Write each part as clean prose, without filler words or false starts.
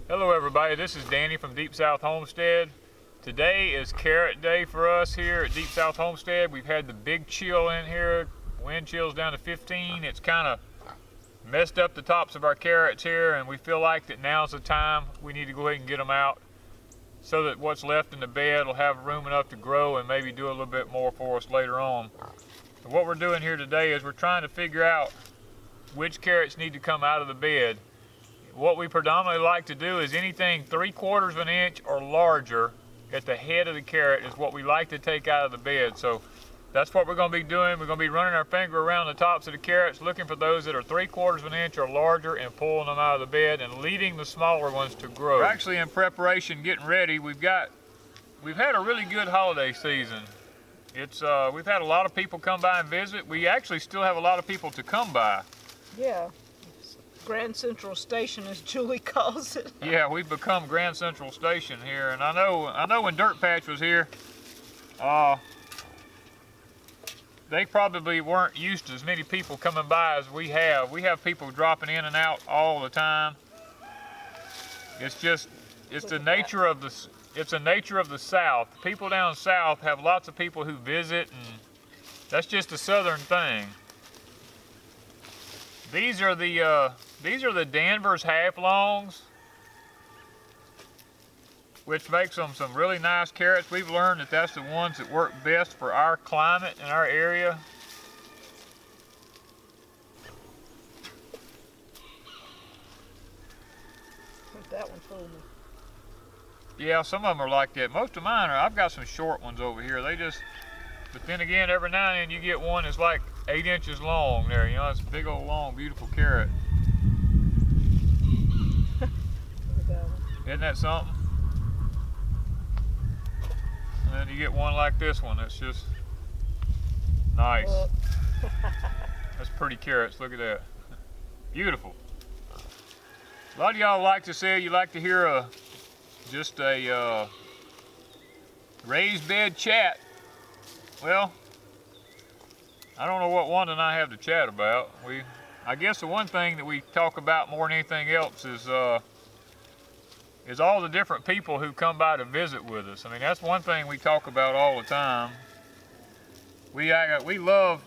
Hello everybody, this is Danny from Deep South Homestead. Today is carrot day for us here at Deep South Homestead. We've had the big chill in here, wind chills down to 15. It's kind of messed up the tops of our carrots here, and we feel like that now's the time we need to go ahead and get them out so that what's left in the bed will have room enough to grow and maybe do a little bit more for us later on. So what we're doing here today is we're trying to figure out which carrots need to come out of the bed. What we predominantly like to do is anything 3/4 of an inch or larger at the head of the carrot is what we like to take out of the bed. So that's what we're going to be doing. We're going to be running our finger around the tops of the carrots, looking for those that are 3/4 of an inch or larger and pulling them out of the bed and leaving the smaller ones to grow. We're actually in preparation, getting ready. We've had a really good holiday season. We've had a lot of people come by and visit. We actually still have a lot of people to come by. Yeah. Grand Central Station, as Julie calls it. Yeah, we've become Grand Central Station here, and I know when Dirt Patch was here, they probably weren't used to as many people coming by as we have. We have people dropping in and out all the time. It's the nature of the South. People down south have lots of people who visit, and that's just a Southern thing. These are the Danvers half-longs, which makes them some really nice carrots. We've learned that that's the ones that work best for our climate and our area. Put that one for me. Yeah, some of them are like that. Most of mine are, I've got some short ones over here. But then again, every now and then you get one that's like 8 inches long there. You know, it's a big old long, beautiful carrot. Isn't that something? And then you get one like this one that's just nice. That's pretty carrots, look at that. Beautiful. A lot of y'all like to say you like to hear just a raised bed chat. Well, I don't know what Wanda and I have to chat about. I guess the one thing that we talk about more than anything else is all the different people who come by to visit with us. I mean, that's one thing we talk about all the time. We love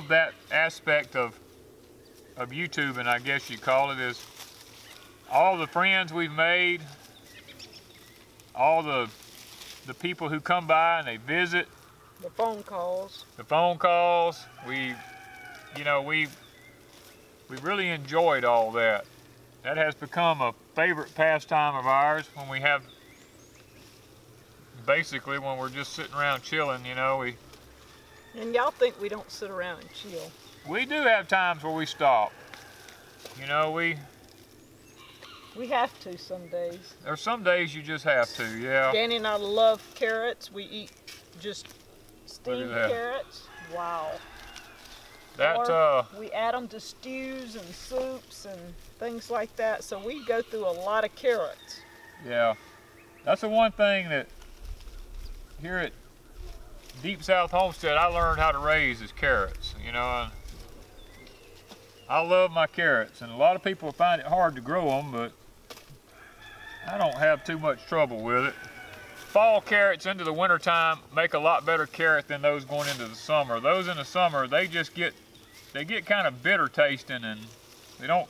that aspect of YouTube, and I guess you call it, is all the friends we've made, all the people who come by and they visit. The phone calls. The phone calls. We really enjoyed all that. That has become a favorite pastime of ours when we're just sitting around chilling, you know. And y'all think we don't sit around and chill. We do have times where we stop. You know, we have to some days. There's some days you just have to, yeah. Danny and I love carrots. We eat just steamed carrots. Wow. We add them to stews and soups and things like that. So we go through a lot of carrots. Yeah. That's the one thing that here at Deep South Homestead I learned how to raise is carrots. You know, and I love my carrots, and a lot of people find it hard to grow them, but I don't have too much trouble with it. Fall carrots into the wintertime make a lot better carrot than those going into the summer. Those in the summer, they get kind of bitter tasting, and they don't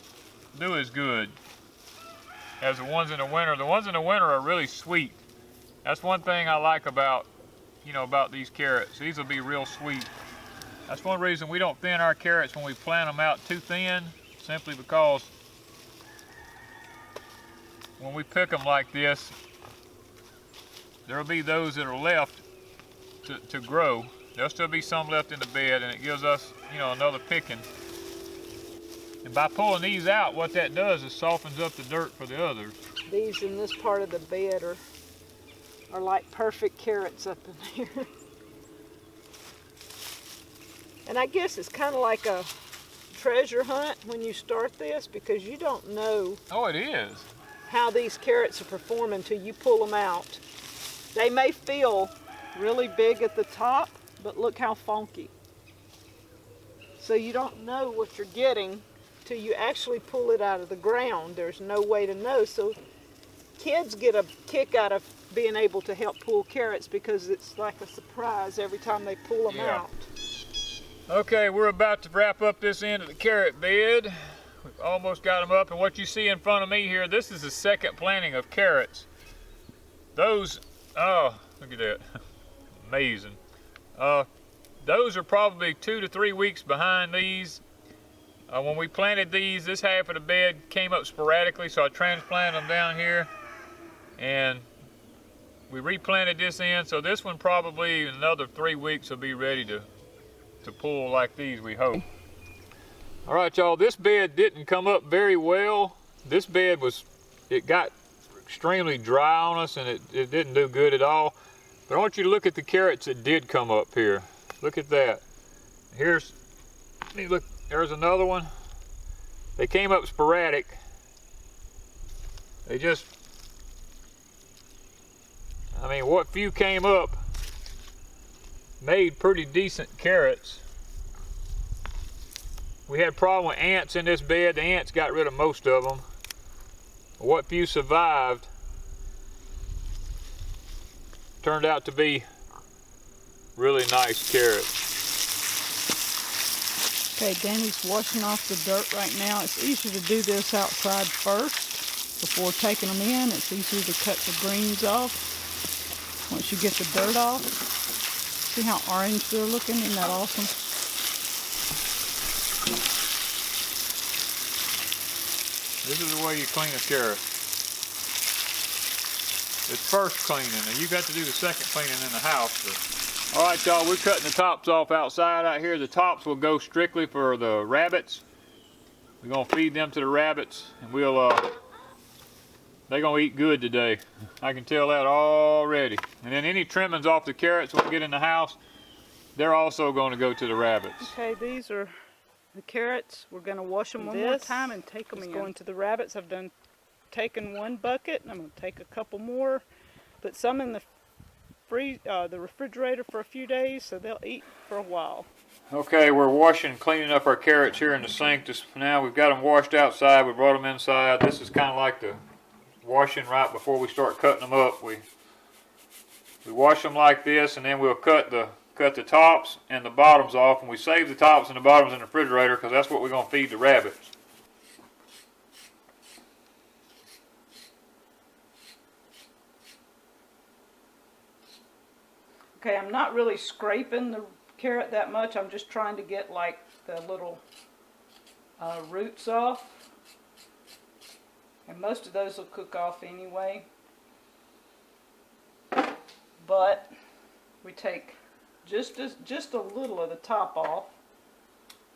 do as good as the ones in the winter. The ones in the winter are really sweet. That's one thing I like about these carrots. These will be real sweet. That's one reason we don't thin our carrots when we plant them out too thin, simply because when we pick them like this, there'll be those that are left to grow. There'll still be some left in the bed, and it gives us, another picking. And by pulling these out, what that does is softens up the dirt for the others. These in this part of the bed are like perfect carrots up in here. And I guess it's kind of like a treasure hunt when you start this, because you don't know. Oh, it is. How these carrots are performing until you pull them out. They may feel really big at the top, but look how funky. So you don't know what you're getting till you actually pull it out of the ground. There's no way to know. So kids get a kick out of being able to help pull carrots because it's like a surprise every time they pull them out. Okay, we're about to wrap up this end of the carrot bed. We've almost got them up, and what you see in front of me here, this is the second planting of carrots. Those, oh, look at that, amazing. Those are probably 2 to 3 weeks behind these. When we planted these, this half of the bed came up sporadically, so I transplanted them down here, and we replanted this end, so this one probably in another 3 weeks will be ready to pull like these, we hope. All right, y'all, this bed didn't come up very well. This bed it got extremely dry on us, and it didn't do good at all. But I want you to look at the carrots that did come up here. Look at that. Look, there's another one. They came up sporadic. They just, I mean, what few came up made pretty decent carrots. We had a problem with ants in this bed. The ants got rid of most of them. What few survived turned out to be really nice carrots. Okay, Danny's washing off the dirt right now. It's easier to do this outside first before taking them in. It's easier to cut the greens off once you get the dirt off. See how orange they're looking? Isn't that awesome? This is the way you clean a carrot. It's first cleaning, and you got to do the second cleaning in the house. All right, y'all, we're cutting the tops off outside out here. The tops will go strictly for the rabbits. We're gonna feed them to the rabbits, and they're gonna eat good today. I can tell that already. And then any trimmings off the carrots when we get in the house, they're also gonna go to the rabbits. Okay, these are the carrots. We're gonna wash them one more time and take them in. Going to the rabbits. I've taken one bucket, and I'm gonna take a couple more. Put some in the refrigerator for a few days so they'll eat for a while. Okay, we're cleaning up our carrots here in the sink. Now we've got them washed outside. We brought them inside. This is kind of like the washing right before we start cutting them up. We wash them like this, and then we'll cut the tops and the bottoms off, and we save the tops and the bottoms in the refrigerator because that's what we're going to feed the rabbits. Okay, I'm not really scraping the carrot that much. I'm just trying to get like the little roots off. And most of those will cook off anyway. But we take just a little of the top off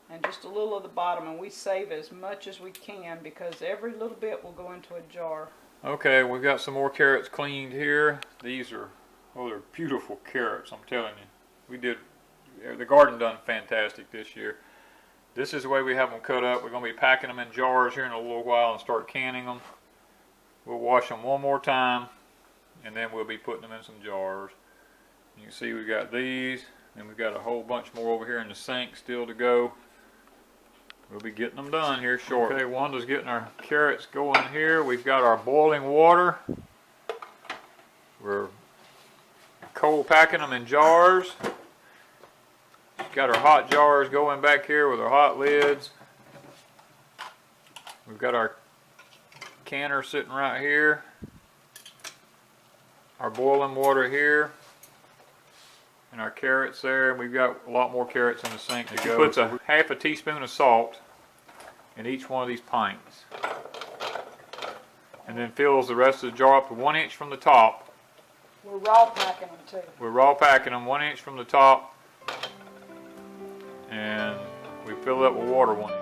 and just a little of the bottom, and we save as much as we can because every little bit will go into a jar. Okay, we've got some more carrots cleaned here. These are, oh, they're beautiful carrots, I'm telling you. The garden done fantastic this year. This is the way we have them cut up. We're going to be packing them in jars here in a little while and start canning them. We'll wash them one more time, and then we'll be putting them in some jars. You can see we've got these, and we've got a whole bunch more over here in the sink still to go. We'll be getting them done here shortly. Okay, Wanda's getting our carrots going here. We've got our boiling water. We're cold packing them in jars. Got our hot jars going back here with our hot lids. We've got our canner sitting right here. Our boiling water here. And our carrots there. We've got a lot more carrots in the sink to go. Puts a half a teaspoon of salt in each one of these pints. And then fills the rest of the jar up to 1 inch from the top. We're raw packing them too. We're raw packing them 1 inch from the top. And we fill it up with water 1 inch.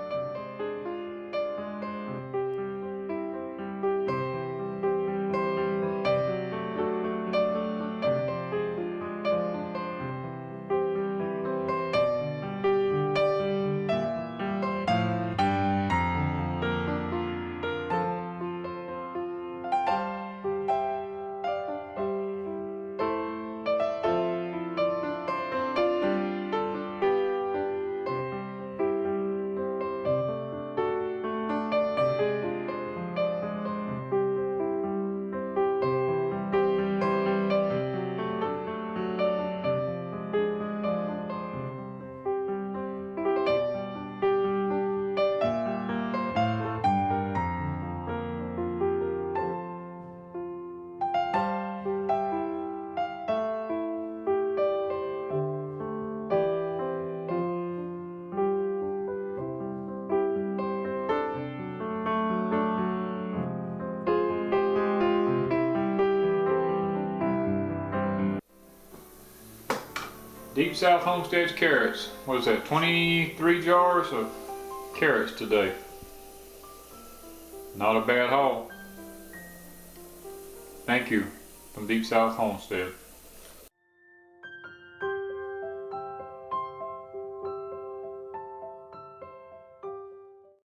Deep South Homestead's carrots. What is that, 23 jars of carrots today. Not a bad haul. Thank you from Deep South Homestead.